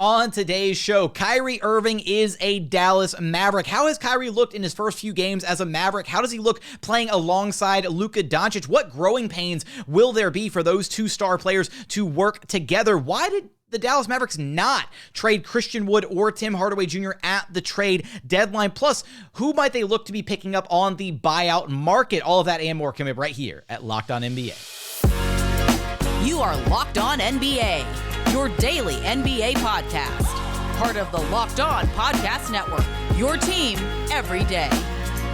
On today's show, Kyrie Irving is a Dallas Maverick. How has Kyrie looked in his first few games as a Maverick? How does he look playing alongside Luka Doncic? What growing pains will there be for those two star players to work together? Why did the Dallas Mavericks not trade Christian Wood or Tim Hardaway Jr. at the trade deadline? Plus, who might they look to be picking up on the buyout market? All of that and more coming up right here at Locked On NBA. You are Locked On NBA, your daily NBA podcast. Part of the Locked On Podcast Network, your team every day.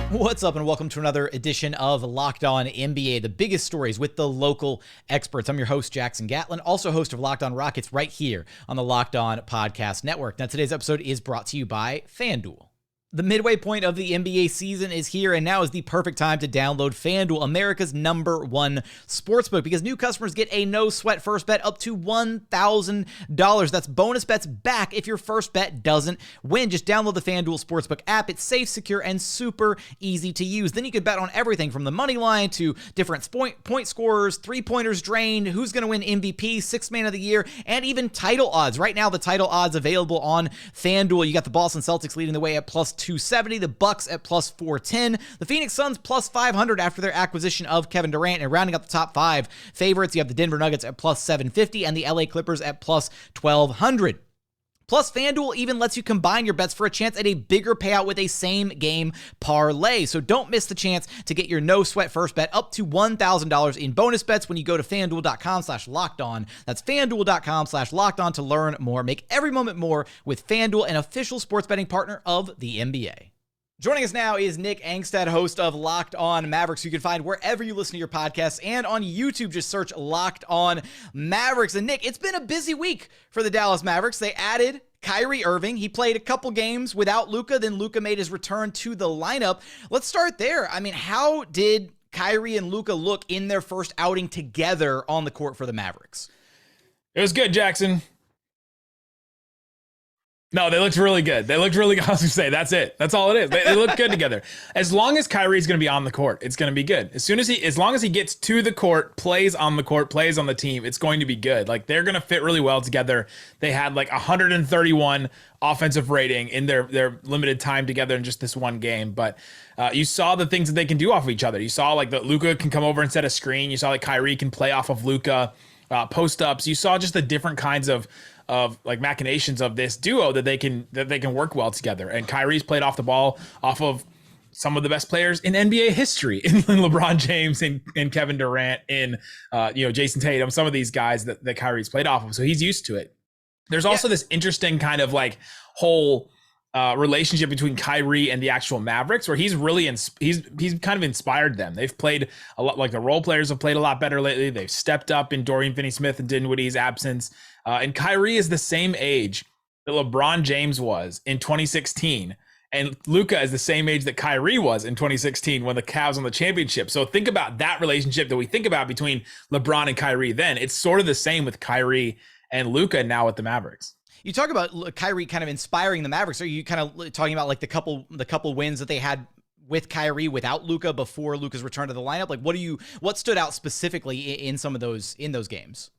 What's up, and welcome to another edition of Locked On NBA, the biggest stories with the local experts. I'm your host, Jackson Gatlin, also host of Locked On Rockets right here on the Locked On Podcast Network. Now, today's episode is brought to you by FanDuel. The midway point of the NBA season is here, and now is the perfect time to download FanDuel, America's #1 sportsbook, because new customers get a no-sweat first bet up to $1,000. That's bonus bets back if your first bet doesn't win. Just download the FanDuel Sportsbook app. It's safe, secure, and super easy to use. Then you can bet on everything from the money line to different point scorers, three-pointers drained, who's going to win MVP, sixth man of the year, and even title odds. Right now, the title odds available on FanDuel. You got the Boston Celtics leading the way at plus 270, the Bucks at plus 410, the Phoenix Suns plus 500 after their acquisition of Kevin Durant, and rounding up the top five favorites, you have the Denver Nuggets at plus 750 and the LA Clippers at plus 1200. Plus, FanDuel even lets you combine your bets for a chance at a bigger payout with a same-game parlay. So don't miss the chance to get your no-sweat first bet up to $1,000 in bonus bets when you go to FanDuel.com/lockedon. That's FanDuel.com/lockedon to learn more. Make every moment more with FanDuel, an official sports betting partner of the NBA. Joining us now is Nick Angstadt, host of Locked On Mavericks, who you can find wherever you listen to your podcasts, and on YouTube, just search Locked On Mavericks. And Nick, it's been a busy week for the Dallas Mavericks. They added Kyrie Irving. He played a couple games without Luka, then Luka made his return to the lineup. Let's start there. I mean, how did Kyrie and Luka look in their first outing together on the court for the Mavericks? It was good, Jackson. No, they looked really good. They looked really good. I was going to say, that's it. That's all it is. They look good together. As long as Kyrie's going to be on the court, it's going to be good. As long as he gets to the court, plays on the court, plays on the team, it's going to be good. Like, they're going to fit really well together. They had like 131 offensive rating in their limited time together in just this one game. But you saw the things that they can do off of each other. You saw like that Luka can come over and set a screen. You saw like Kyrie can play off of Luka, post ups. You saw just the different kinds of like machinations of this duo that they can work well together. And Kyrie's played off the ball off of some of the best players in NBA history, in LeBron James and Kevin Durant, in Jason Tatum, some of these guys that Kyrie's played off of. So he's used to it. There's also this interesting kind of like whole relationship between Kyrie and the actual Mavericks, where he's really he's kind of inspired them. They've played a lot, like the role players have played a lot better lately. They've stepped up in Dorian Finney-Smith and Dinwiddie's absence. And Kyrie is the same age that LeBron James was in 2016. And Luka is the same age that Kyrie was in 2016 when the Cavs won the championship. So think about that relationship that we think about between LeBron and Kyrie then. It's sort of the same with Kyrie and Luka now with the Mavericks. You talk about Kyrie kind of inspiring the Mavericks. Are you kind of talking about like the couple wins that they had with Kyrie without Luka before Luka's return to the lineup? Like, what stood out specifically in some of those games?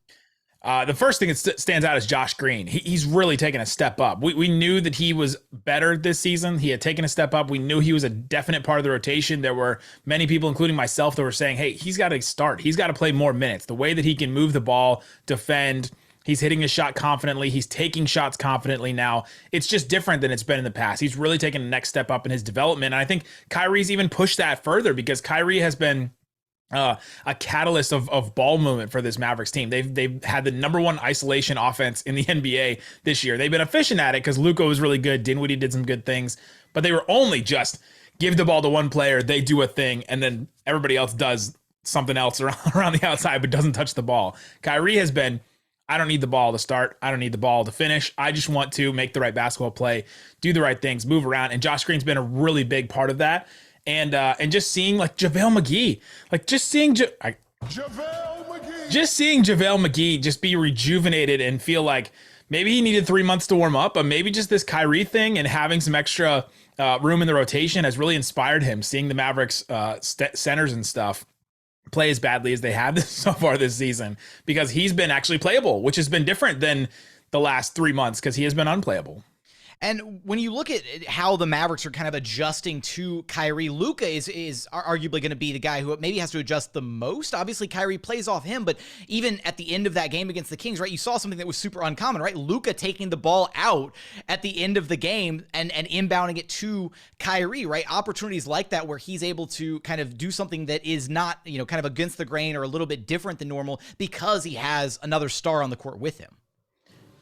The first thing that stands out is Josh Green. He's really taken a step up. We knew that he was better this season. He had taken a step up. We knew he was a definite part of the rotation. There were many people, including myself, that were saying, hey, he's got to start. He's got to play more minutes. The way that he can move the ball, defend, he's hitting his shot confidently. He's taking shots confidently now. It's just different than it's been in the past. He's really taken the next step up in his development. And I think Kyrie's even pushed that further, because Kyrie has been a catalyst of ball movement for this Mavericks team. They've had the #1 isolation offense in the NBA this year. They've been efficient at it because Luka was really good. Dinwiddie did some good things, but they were only just give the ball to one player, they do a thing, and then everybody else does something else around the outside but doesn't touch the ball. Kyrie has been, I don't need the ball to start. I don't need the ball to finish. I just want to make the right basketball play, do the right things, move around. And Josh Green's been a really big part of that. And just seeing like JaVale McGee, like just seeing JaVale McGee just be rejuvenated and feel like maybe he needed 3 months to warm up, but maybe just this Kyrie thing and having some extra room in the rotation has really inspired him. Seeing the Mavericks centers and stuff play as badly as they have so far this season, because he's been actually playable, which has been different than the last 3 months because he has been unplayable. And when you look at how the Mavericks are kind of adjusting to Kyrie, Luka is arguably going to be the guy who maybe has to adjust the most. Obviously, Kyrie plays off him, but even at the end of that game against the Kings, right, you saw something that was super uncommon, right? Luka taking the ball out at the end of the game and inbounding it to Kyrie, right? Opportunities like that where he's able to kind of do something that is not, kind of against the grain or a little bit different than normal because he has another star on the court with him.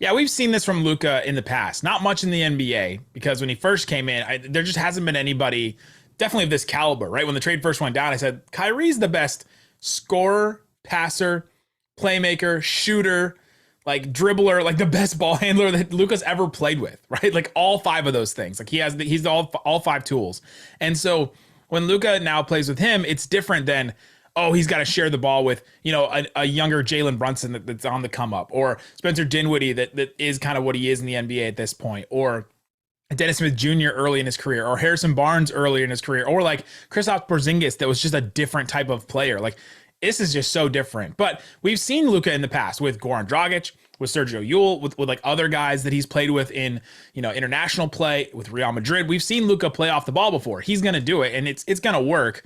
Yeah, we've seen this from Luka in the past. Not much in the NBA because when he first came in, there just hasn't been anybody definitely of this caliber, right? When the trade first went down, I said, Kyrie's the best scorer, passer, playmaker, shooter, like dribbler, like the best ball handler that Luka's ever played with, right? Like all 5 of those things. Like he's all 5 tools. And so when Luka now plays with him, it's different than, oh, he's got to share the ball with, a younger Jalen Brunson that's on the come up, or Spencer Dinwiddie that is kind of what he is in the NBA at this point, or Dennis Smith Jr. early in his career, or Harrison Barnes earlier in his career, or like Kristaps Porzingis that was just a different type of player. Like this is just so different. But we've seen Luka in the past with Goran Dragic, with Sergio Llull, with like other guys that he's played with in, international play with Real Madrid. We've seen Luka play off the ball before. He's going to do it, and it's going to work.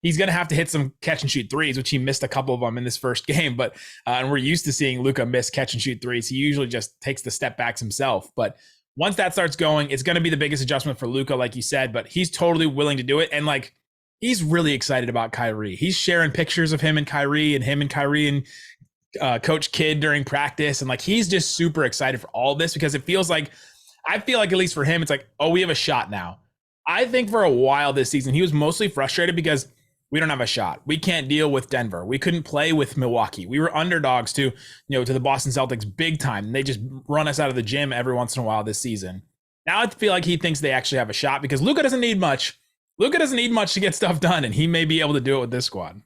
He's going to have to hit some catch and shoot threes, which he missed a couple of them in this first game. But and we're used to seeing Luka miss catch and shoot threes. He usually just takes the step backs himself. But once that starts going, it's going to be the biggest adjustment for Luka, like you said. But he's totally willing to do it. And like, he's really excited about Kyrie. He's sharing pictures of him and Kyrie and Coach Kidd during practice. And like, he's just super excited for all this because it feels like, I feel like at least for him, it's like, oh, we have a shot now. I think for a while this season, he was mostly frustrated because we don't have a shot. We can't deal with Denver. We couldn't play with Milwaukee. We were underdogs to the Boston Celtics big time. They just run us out of the gym every once in a while this season. Now I feel like he thinks they actually have a shot because Luka doesn't need much. Luka doesn't need much to get stuff done, and he may be able to do it with this squad.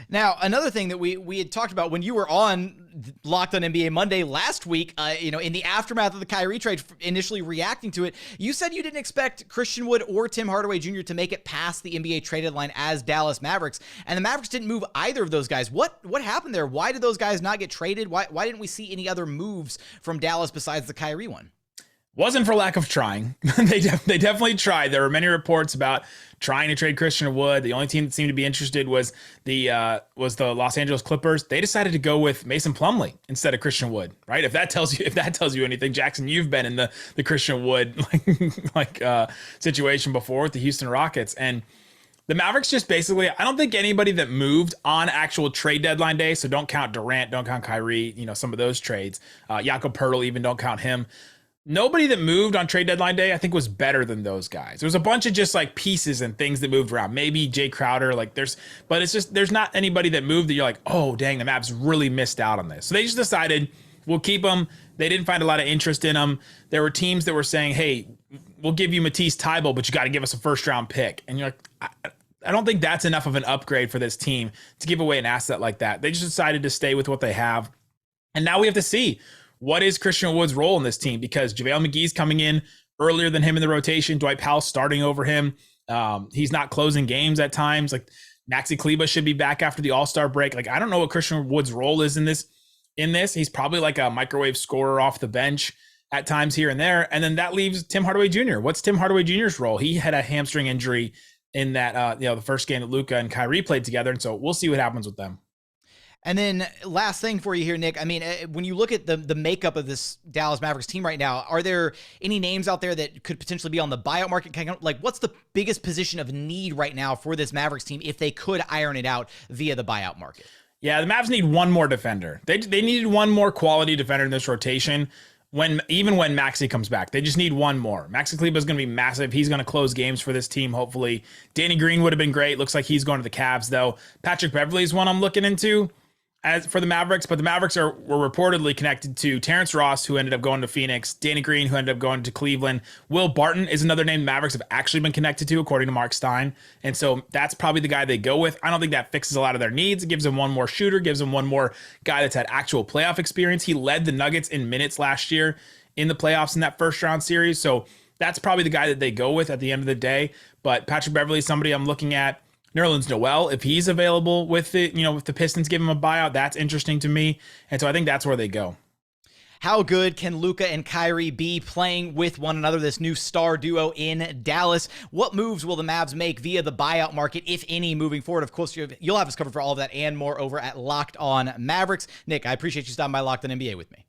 Now, another thing that we had talked about when you were on Locked on NBA Monday last week, in the aftermath of the Kyrie trade, initially reacting to it, you said you didn't expect Christian Wood or Tim Hardaway Jr. to make it past the NBA trade deadline as Dallas Mavericks, and the Mavericks didn't move either of those guys. What happened there? Why did those guys not get traded? Why didn't we see any other moves from Dallas besides the Kyrie one? Wasn't for lack of trying. They definitely tried. There were many reports about trying to trade Christian Wood. The only team that seemed to be interested was the Los Angeles Clippers. They decided to go with Mason Plumlee instead of Christian Wood, right? If that tells you anything, Jackson, you've been in the Christian Wood situation before with the Houston Rockets. And the Mavericks just basically, I don't think anybody that moved on actual trade deadline day, so don't count Durant, don't count Kyrie, some of those trades. Jakob Poeltl, even don't count him. Nobody that moved on trade deadline day, I think, was better than those guys. There was a bunch of just like pieces and things that moved around. Maybe Jay Crowder, but it's just, there's not anybody that moved that you're like, oh, dang, the Mavs really missed out on this. So they just decided we'll keep them. They didn't find a lot of interest in them. There were teams that were saying, hey, we'll give you Matisse Thybulle, but you got to give us a first round pick. And you're like, I don't think that's enough of an upgrade for this team to give away an asset like that. They just decided to stay with what they have. And now we have to see, what is Christian Wood's role in this team? Because JaVale McGee's coming in earlier than him in the rotation. Dwight Powell's starting over him. He's not closing games at times. Like Maxi Kleber should be back after the All-Star break. Like, I don't know what Christian Wood's role is in this. He's probably like a microwave scorer off the bench at times here and there. And then that leaves Tim Hardaway Jr. What's Tim Hardaway Jr.'s role? He had a hamstring injury in that, the first game that Luka and Kyrie played together. And so we'll see what happens with them. And then last thing for you here, Nick, I mean, when you look at the makeup of this Dallas Mavericks team right now, are there any names out there that could potentially be on the buyout market? Like, what's the biggest position of need right now for this Mavericks team if they could iron it out via the buyout market? Yeah, the Mavs need one more defender. They needed one more quality defender in this rotation. Even when Maxi comes back, they just need one more. Maxi Kleber is going to be massive. He's going to close games for this team, hopefully. Danny Green would have been great. Looks like he's going to the Cavs, though. Patrick Beverley is one I'm looking into as for the Mavericks, but the Mavericks were reportedly connected to Terrence Ross, who ended up going to Phoenix, Danny Green, who ended up going to Cleveland. Will Barton is another name the Mavericks have actually been connected to, according to Mark Stein. And so that's probably the guy they go with. I don't think that fixes a lot of their needs. It gives them one more shooter, gives them one more guy that's had actual playoff experience. He led the Nuggets in minutes last year in the playoffs in that first round series. So that's probably the guy that they go with at the end of the day. But Patrick Beverley is somebody I'm looking at. Nerlens Noel, if he's available with the Pistons give him a buyout, that's interesting to me. And so I think that's where they go. How good can Luka and Kyrie be playing with one another, this new star duo in Dallas? What moves will the Mavs make via the buyout market, if any, moving forward? Of course, you'll have us covered for all of that and more over at Locked On Mavericks. Nick, I appreciate you stopping by Locked On NBA with me.